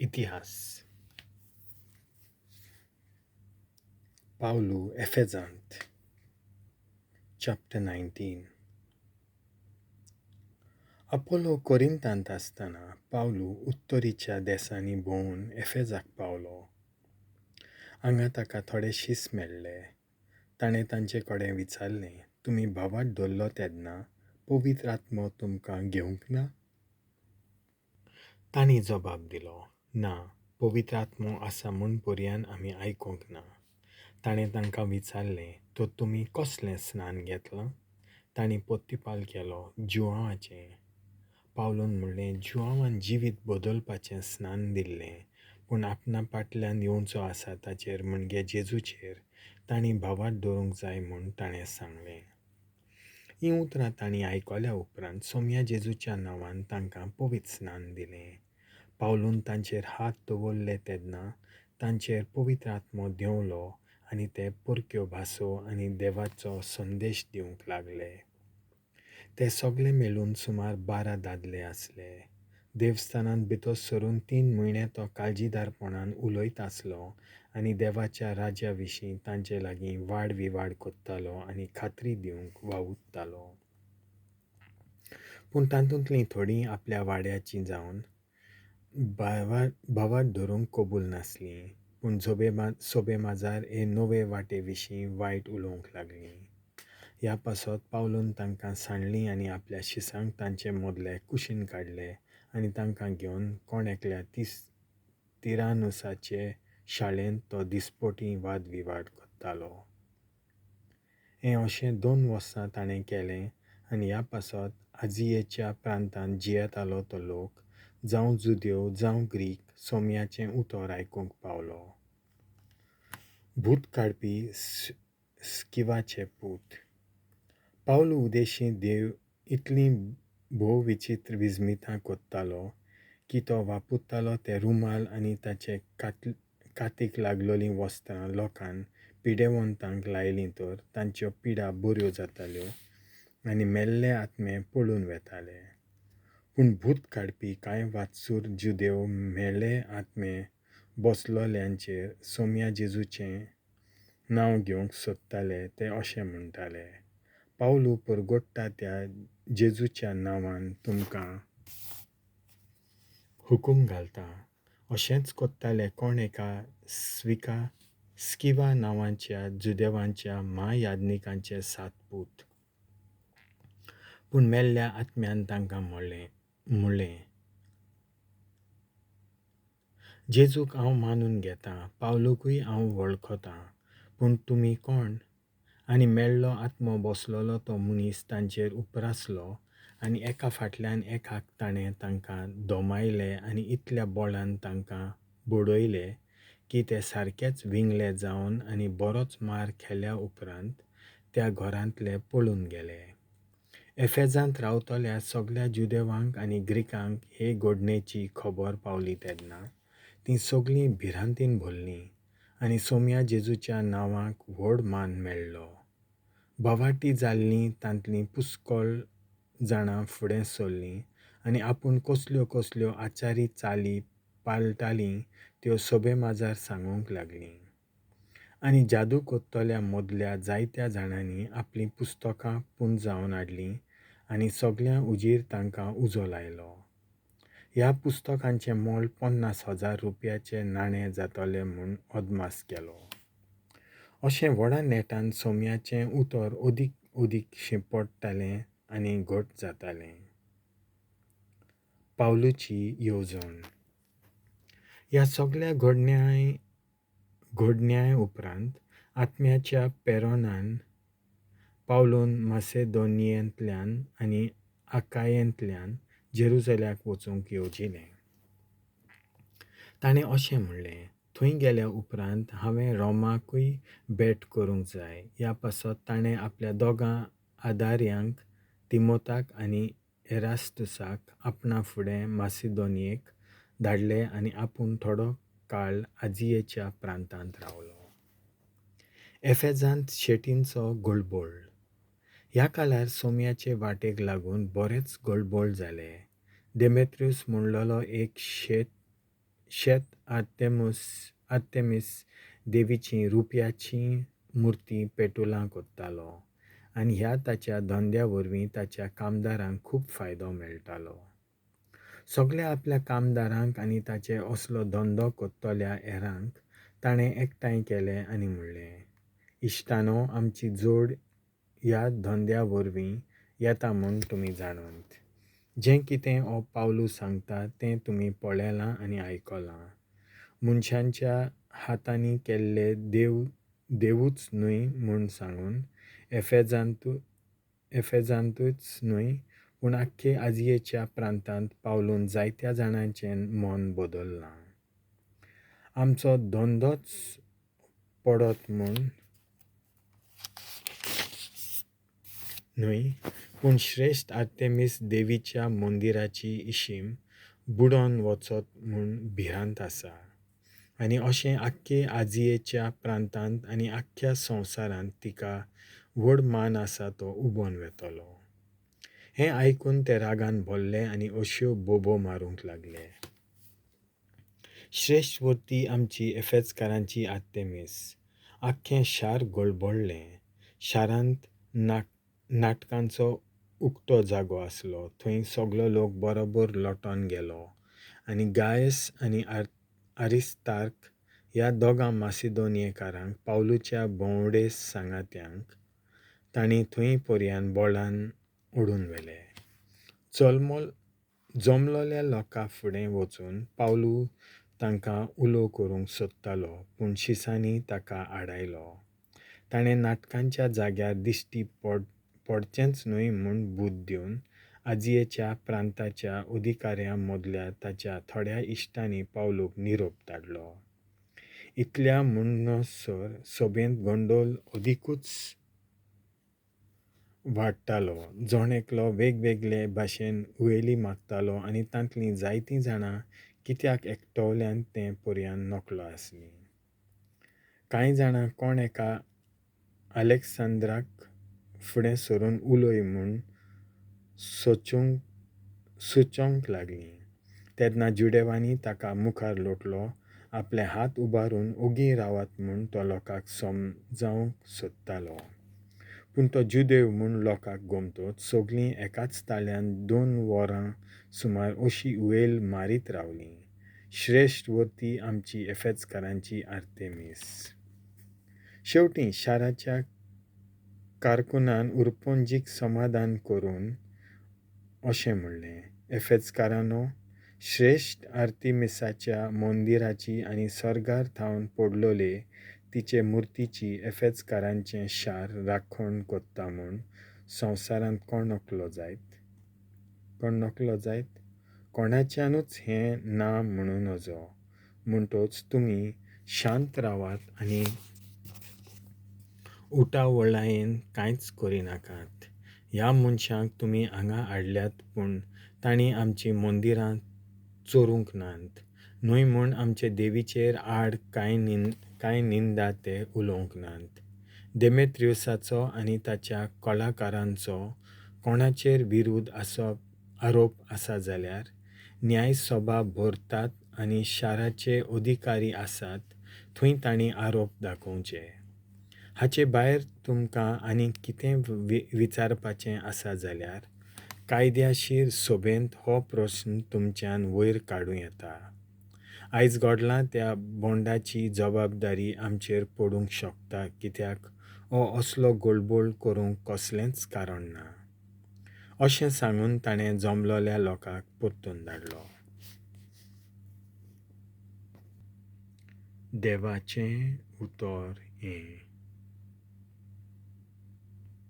इतिहास. पावलू एफेजांत चॅप्टर 19. अपोलो कोरिंतांत आसतना पावलू उत्तरीच्या देसांनी भोंवून एफेजाक पावलो. हांगा ताका थोडे शीस मेळ्ळे. ताणें तांचे कडेन विचारलें, तुमी भावार्थ दवरलो तेन्ना पवित्र आत्मो तुमकां घेवंक ना? तांणी जबाब दिलो, ना, पवित्र आत्मो आसा म्हूण पर्यान आमी आयकूंक ना. ताणें तांकां विचारलें, तर तुमी कसलें स्नान घेतलां? तांणी पोत्तिपाल केलो, जुआंवाचें. पावलून म्हणलें, जुआंवान जिवीत बदलपाचें स्नान दिल्लें, पूण आपणा फाटल्यान येवचो आसा ताचेर म्हणजे जेजूचेर तांणी भावार्थ दवरूंक जाय म्हूण ताणें सांगलें. हीं उतरां तांणी आयकल्या उपरांत सोम्या जेजूच्या नांवान तांकां पवित्र स्नान दिलें. पावलून तांचेर हात दवरले तेन्ना तांचेर पवित्र आत्मो देंवलो आनी ते परक्यो भासो आनी देवाचो संदेश दिवंक लागले. ते सगळे मेळून सुमार 12 दादले आसले. देवस्थानांत भितर सरून 3 म्हयने तो काळजीदारपणान उलयत आसलो आनी देवाच्या राज्या विशीं तांचे लागीं वाड विवाड कोत्तालो आनी खात्री दिवंक वावुरतालो. पूण तातूंतलीं थोडीं आपल्या वाड्याचीं जावन भावार्थ धरूंक कबूल नासलीं, पूण सोबेमाजार हे नवे वाटे विशीं वायट उलोवंक लागलीं. ह्या पासत पावलून तांकां सांडलीं आनी आपल्या शिसांक तांचे मदले कुशीन काडले आनी तांकां घेवन कोण एकल्या तिरानुसाचे शाळेंत तो दिसपटी वादविवाद कोत्तालो. हें अशें 2 वर्सां ताणें केलें आनी ह्या पासत आजियेच्या प्रांतांत जियेतालो तो लोक, जावं जुदेव जावं ग्रीक, सोम्याचें उतर आयकूंक पावलो. भूत काडपी स्किवाचे पूत. पावलू उदेशी देव इतलीं भोव विचित्र विजमितां कोत्तालो की तो वापुरतालो ते रुमाल आनी ताचे कातीक लागलोलीं वस्त्रां लोकांक पिडेवंतांक लायलीं तर तांच्यो पिडा बऱ्यो जाताल्यो आनी मेल्ले आत्मे पळून वेताले. पूण भूत काडपी कांय वात्सूर जुदेव मेल्ले आत्मे बसलोल्यांचेर सोम्या जेजूचें नांव घेवंक सोदताले ते अशें म्हणटाले, पावलू परगोडटा त्या जेजूच्या नांवान तुमकां हुकूम घालता. अशेंच कोत्ताले कोण एका स्किवा नांवाच्या जुदेवांच्या म्हायाजनीकांचे 7 पूत. पूण मेल्ल्या आत्म्यान तांकां म्हणलें, जेजूक हांव मानून घेतां, पावलूकूय हांव वळखतां, पूण तुमी कोण? आनी मेल्लो आत्मो बसलोलो तो मनीस तांचेर उपरासलो आनी एका फाटल्यान एकाक ताणें तांकां दोमायले आनी इतल्या बोळान तांकां बडयले की ते सारकेच विंगले जावन आनी बरोच मार खेल्या उपरांत त्या घरांतले पळून गेले. एफेजांत रावतल्या सगळ्या जुदेवांक आनी ग्रीकांक हे घडणेची खबर पावली तेन्ना तीं सगळीं भिरांतीन भरलीं आनी सोम्या जेजूच्या नांवाक व्हड मान मेळ्ळो. भावार्ती जाल्लीं तांतलीं पुष्कळ जाणां फुडें सरलीं आनी आपूण कसल्यो आचारी चाली पाळटालीं त्यो सोबेमाजार सांगूंक लागलीं. आनी जादू कोत्तोल्या मदल्या जायत्या जाणांनी आपलीं पुस्तकां पुंजावन हाडलीं आनी सगळ्या उजीर तांकां उजो लायलो. ह्या पुस्तकांचें मोल 50,000 रुपयाचें नाणें जातलें म्हूण अदमास केलो. अशें व्हडा नेटान सोम्याचें उतर ओदीक शिंपडटालें आनी घट जातालें. पावलूची येवजण. ह्या सगळ्या घडण्यां उपरांत आत्म्याच्या प्रेरणान पावलून मासेदोनियेंतल्यान आनी आकायेंतल्यान जेरुसलेमाक वचूंक येवजिलें. ताणें अशें म्हणलें, थंय गेल्या उपरांत हांवें रोमाकूय भेट करूंक जाय. ह्या पासत ताणें आपल्या 2 आदार्यांक, तिमोथाक आनी एरास्तुसाक आपणा फुडें मासेदोनियेक धाडले आनी आपूण थोडो काळ आजियेच्या प्रांतांत रावलो. एफेजांत शेटींचो गळबोळ. ह्या काळार सोम्याचे वाटेक लागून बरेच गळबोळ जाले. देमेत्रियूस म्हणलोलो एक शेत शेत आर्तेमीस देवीची रुपयाची मुर्ती पेटोलां कोत्तालो आनी ह्या ताच्या धंद्या वरवीं ताच्या कामदारांक खूब फायदो मेळटालो. सगळ्या आपल्या कामदारांक आनी ताचे असलो धंदो कोत्तल्या हेरांक ताणें एकठांय केलें आनी म्हणलें, इश्टानो, आमची जोड ह्या धंद्या वरवीं येता म्हूण तुमी जाणवंत. जें कितें हो पावलू सांगता तें तुमी पळयलां आनी आयकलां. मनशांच्या हातांनी केल्ले देवूच न्हय म्हूण सांगून एफेजांतूच न्हय पूण आख्खे आजियेच्या प्रांतांत पावलून जायत्या जाणांचें मन बदल्लां. आमचो धंदोच पडत म्हूण न्हय पूण श्रेश्ठ आर्तेमीस देवीच्या मंदिराची इशीम बुडोवन वचत म्हूण भिरांत आसा. आनी अशें आख्खे आजियेच्या प्रांतांत आनी आख्ख्या संवसारांत तिका व्हड मान आसा तो उबोन वेतलो. हें आयकून ते रागान भरले आनी अश्यो बोबो मारूंक लागले. श्रेश्ठ वर्ती आमची एफेजकारांची आर्तेमीस. आख्खें शार गळबळ्ळें. शारांत नाटकांचो उक्तो जागो आसलो. थंय सगलो लोक बरोबर लोटोन गेलो आनी गायस आनी आरिस्तार्क ह्या दोगां मासिदोनियेकारांक पावलूच्या भोंवडे सांगात्यांक तांणी थंय पर्यान बोळान ओडून व्हेले. जमलोल्या लोकां फुडें वचून पावलू तांकां उलो करूंक सोदतालो पूण शिसांनी ताका आडायलो. ताणें नाटकांच्या जाग्यार दिश्टी पडचेंच न्हय म्हूण बूट दिवन आजियेच्या प्रांताच्या अधिकाऱ्यां मदल्या ताच्या थोड्या इश्टांनी पावलूक निरोप धाडलो. इतल्या म्हणसर सभेंत गंडोल अदिकूच वाडटालो. जण एकलो वेगवेगळे भाशेन उयेली मागतालो आनी तांतलीं जायतीं जाणां कित्याक एकटवल्यान तें पर्यान नकलो आसलीं. कांय जाणां कोण एका आलेक्सांद्राक फुडें सरून उलय म्हूण सुचोवंक लागलीं. तेन्ना जुडेवांनी ताका मुखार लोटलो. आपले हात उबारून ओगी रावात म्हूण तो लोकांक समजावंक सोदतालो. पूण तो जुदेव म्हूण लोकांक गोमतोच सगळीं एकाच ताळ्यान 2 वरां सुमार अशी उयेल मारीत रावलीं. श्रेश्ठ वर्ती आमची एफेजकारांची आर्तेमीस. शेवटी शाराच्या कारकुनान उरपोंजीक समाधान करून अशें म्हणलें, एफेजकारांनो, श्रेश्ठ आर्तेमिसाच्या मंदिराची आनी सर्गार थावन पडलोले तिचे मुर्तीची एफेजकारांचें शार राखण कोत्ता म्हूण संवसारांत कोण नकलो जायत? कोणाच्यानूच हें ना म्हणून नजो. म्हणटच तुमी शांत रावात आनी उटावळायेन कांयच करिनाकात. ह्या मनशांक तुमी हांगा हाडल्यात पूण तांणी आमचीं मंदिरां चोरूंक नात न्हय म्हूण आमचे देवीचेर आड कांय निंदा ते उलोवंक नात. देमेत्रियुसाचो आनी ताच्या कलाकारांचो कोणाचेर विरोध आरोप आसा जाल्यार न्यायसभा भरतात आनी शाराचे अधिकारी आसात थंय तांणी आरोप दाखोवचे. हाचे भायर तुमकां आनीक कितें विचारपाचें आसा जाल्यार कायद्याशीर सभेंत हो प्रस्न तुमच्यान वयर काडूं येता. आयज घडलां त्या बोंडाची जबाबदारी आमचेर पडूंक शकता कित्याक हो असलो गडबड करूंक कसलेंच कारण ना. अशें सांगून ताणें जमलोल्या लोकांक परतून धाडलो. देवाचें उतर हें